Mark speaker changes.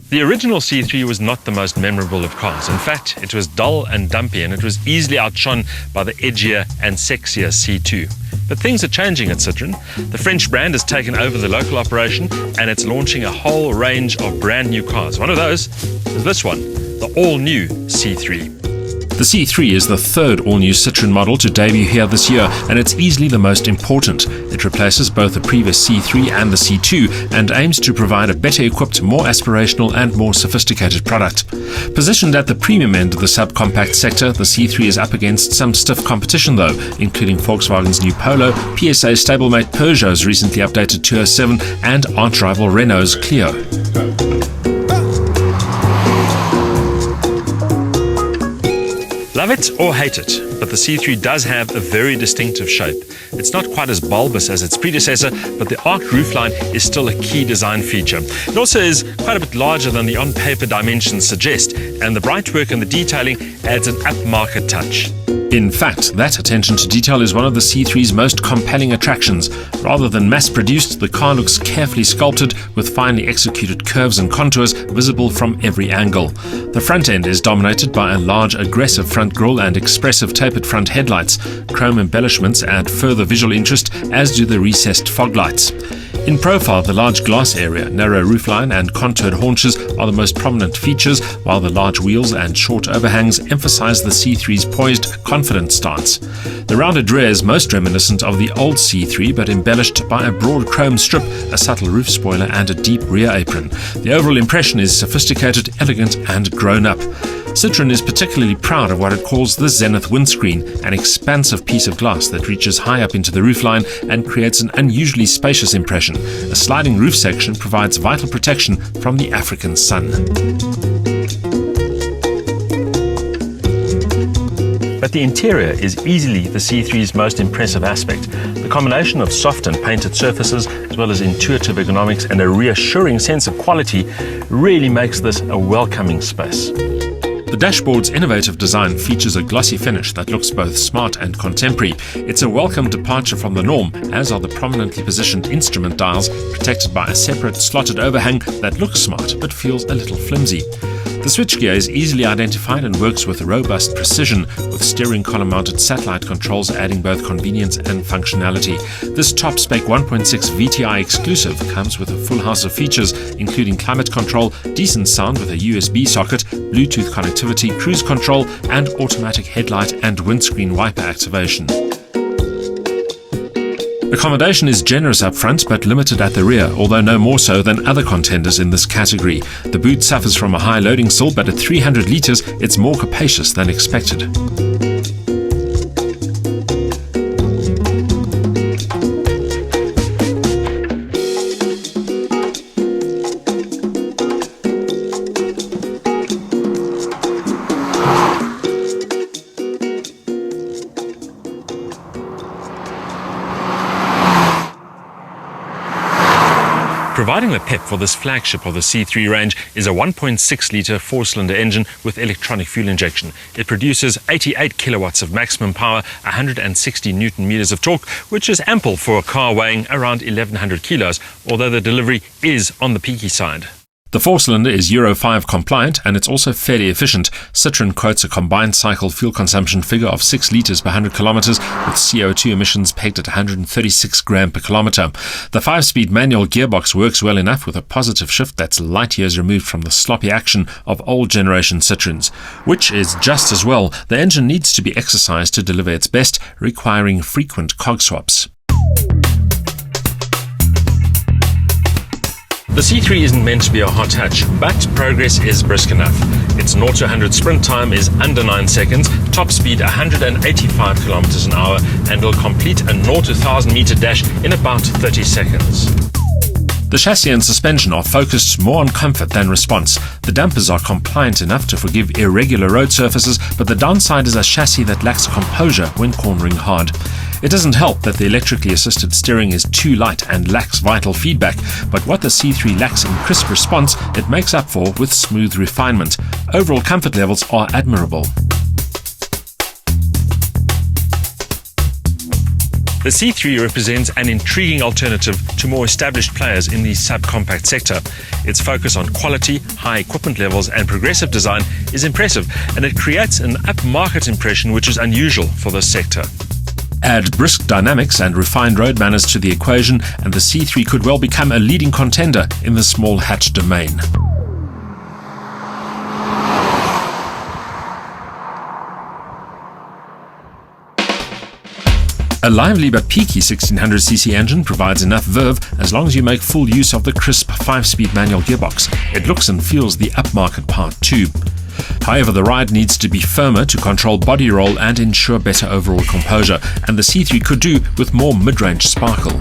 Speaker 1: The original C3 was not the most memorable of cars. In fact, it was dull and dumpy, and it was easily outshone by the edgier and sexier C2. But things are changing at Citroen. The French brand has taken over the local operation, and it's launching a whole range of brand new cars. One of those is this one, the all-new C3.
Speaker 2: The C3 is the third all-new Citroen model to debut here this year, and it's easily the most important. It replaces both the previous C3 and the C2 and aims to provide a better equipped, more aspirational and more sophisticated product. Positioned at the premium end of the subcompact sector, the C3 is up against some stiff competition though, including Volkswagen's new Polo, PSA stablemate Peugeot's recently updated 207 and arch-rival Renault's Clio.
Speaker 1: Love it or hate it, but the C3 does have a very distinctive shape. It's not quite as bulbous as its predecessor, but the arched roofline is still a key design feature. It also is quite a bit larger than the on-paper dimensions suggest, and the bright work and the detailing adds an upmarket touch.
Speaker 2: In fact, that attention to detail is one of the C3's most compelling attractions. Rather than mass-produced, the car looks carefully sculpted with finely executed curves and contours visible from every angle. The front end is dominated by a large, aggressive front grille and expressive tapered front headlights. Chrome embellishments add further visual interest, as do the recessed fog lights. In profile, the large glass area, narrow roofline and contoured haunches are the most prominent features, while the large wheels and short overhangs emphasize the C3's poised, confident stance. The rounded rear is most reminiscent of the old C3, but embellished by a broad chrome strip, a subtle roof spoiler and a deep rear apron. The overall impression is sophisticated, elegant and grown up. Citroen is particularly proud of what it calls the Zenith windscreen, an expansive piece of glass that reaches high up into the roofline and creates an unusually spacious impression. A sliding roof section provides vital protection from the African sun.
Speaker 1: But the interior is easily the C3's most impressive aspect. The combination of soft and painted surfaces, as well as intuitive ergonomics and a reassuring sense of quality, really makes this a welcoming space.
Speaker 2: The dashboard's innovative design features a glossy finish that looks both smart and contemporary. It's a welcome departure from the norm, as are the prominently positioned instrument dials, protected by a separate slotted overhang that looks smart but feels a little flimsy. The switchgear is easily identified and works with robust precision, with steering column mounted satellite controls adding both convenience and functionality. This top-spec 1.6 VTI exclusive comes with a full house of features, including climate control, decent sound with a USB socket, Bluetooth connectivity, cruise control, and automatic headlight and windscreen wiper activation. Accommodation is generous up front but limited at the rear, although no more so than other contenders in this category. The boot suffers from a high loading sill, but at 300 litres it's more capacious than expected.
Speaker 1: Providing the pep for this flagship of the C3 range is a 1.6-litre four-cylinder engine with electronic fuel injection. It produces 88 kilowatts of maximum power, 160 newton meters of torque, which is ample for a car weighing around 1,100 kilos, although the delivery is on the peaky side.
Speaker 2: The four-cylinder is Euro 5 compliant, and it's also fairly efficient. Citroen quotes a combined cycle fuel consumption figure of 6 litres per 100 kilometres, with CO2 emissions pegged at 136 gram per kilometre. The 5-speed manual gearbox works well enough, with a positive shift that's light years removed from the sloppy action of old generation Citroens. Which is just as well. The engine needs to be exercised to deliver its best, requiring frequent cog swaps.
Speaker 1: The C3 isn't meant to be a hot hatch, but progress is brisk enough. Its 0 to 100 sprint time is under 9 seconds, top speed 185 kilometers an hour, and will complete a 0 to 1000 meter dash in about 30 seconds.
Speaker 2: The chassis and suspension are focused more on comfort than response. The dampers are compliant enough to forgive irregular road surfaces, but the downside is a chassis that lacks composure when cornering hard. It doesn't help that the electrically assisted steering is too light and lacks vital feedback, but what the C3 lacks in crisp response, it makes up for with smooth refinement. Overall comfort levels are admirable.
Speaker 1: The C3 represents an intriguing alternative to more established players in the subcompact sector. Its focus on quality, high equipment levels and progressive design is impressive, and it creates an upmarket impression which is unusual for this sector.
Speaker 2: Add brisk dynamics and refined road manners to the equation, and the C3 could well become a leading contender in the small hatch domain. A lively but peaky 1600cc engine provides enough verve as long as you make full use of the crisp 5-speed manual gearbox. It looks and feels the upmarket part too. However, the ride needs to be firmer to control body roll and ensure better overall composure, and the C3 could do with more mid-range sparkle.